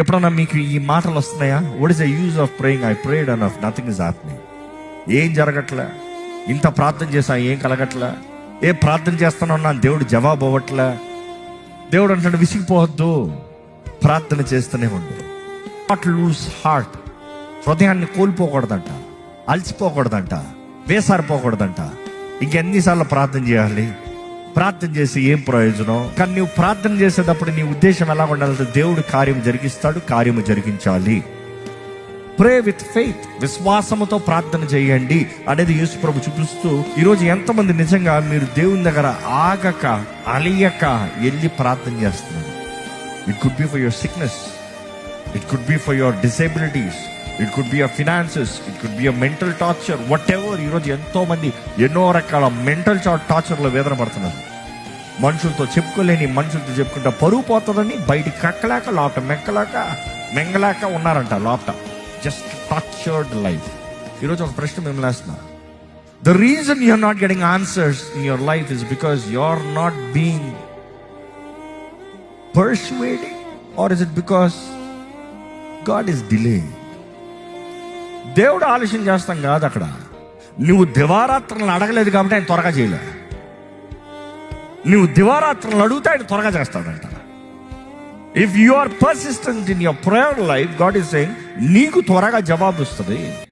ఎప్పుడన్నా మీకు ఈ మాటలు వస్తున్నాయా? What is the use of praying? I prayed and of nothing is happening. ఏం జరగట్లే, ఇంత ప్రార్థన చేసా ఏం కలగట్లే, ఏ ప్రార్థన చేస్తానన్నా దేవుడు జవాబు అవ్వట్లే. దేవుడు అంటాడు విసిగిపోవద్దు, ప్రార్థన చేస్తూనే ఉండు. నాట్ లూజ్ హార్ట్, హృదయాన్ని కోల్పోకూడదంట, అలసిపోకూడదంట, వేసారిపోకూడదంట. ఇంకెన్నిసార్లు ప్రార్థన చేయాలి? ప్రార్థన చేసి ఏం ప్రయోజనం? కానీ నువ్వు ప్రార్థన చేసేటప్పుడు నీ ఉద్దేశం ఎలా ఉండాలంటే దేవుడు కార్యం జరిగిస్తాడు, కార్యము జరిగించాలి. ప్రే విత్ ఫెయిత్, విశ్వాసముతో ప్రార్థన చేయండి అనేది యేసు ప్రభు చూపిస్తూ, ఈరోజు ఎంతమంది నిజంగా మీరు దేవుని దగ్గర ఆగక అలియక వెళ్ళి ప్రార్థన చేస్తున్నారు? It could be for your sickness, it could be for your disabilities, it could be your finances, it could be your mental torture, what ever. ఈరోజు ఎంతో మంది ఎన్నో రకాల మెంటల్ టార్చర్లో వేదన పడుతున్నారు. మనుషులతో చెప్పుకోలేని, మనుషులతో చెప్పుకుంటా పరువు పోతుందని బయటికి కక్కలేక లోపట మెంగలేక ఉన్నారంట. లోపట జస్ట్ టార్చర్డ్ లైఫ్. ఈరోజు ఒక ప్రశ్న మిమ్మల్ని వేస్తున్నా. The reason you're not getting answers in your life is because you are not being persuading, or is it because God is delaying? దేవుడు ఆలస్యం చేస్తాం కాదు. అక్కడ నువ్వు దివారాత్రులను అడగలేదు కాబట్టి ఆయన త్వరగా చేయలే. నువ్వు దివారాత్రులను అడిగితే ఆయన త్వరగా చేస్తాడంట. If you are persistent in your prayer life, God is saying నీకు త్వరగా జవాబు వస్తుంది.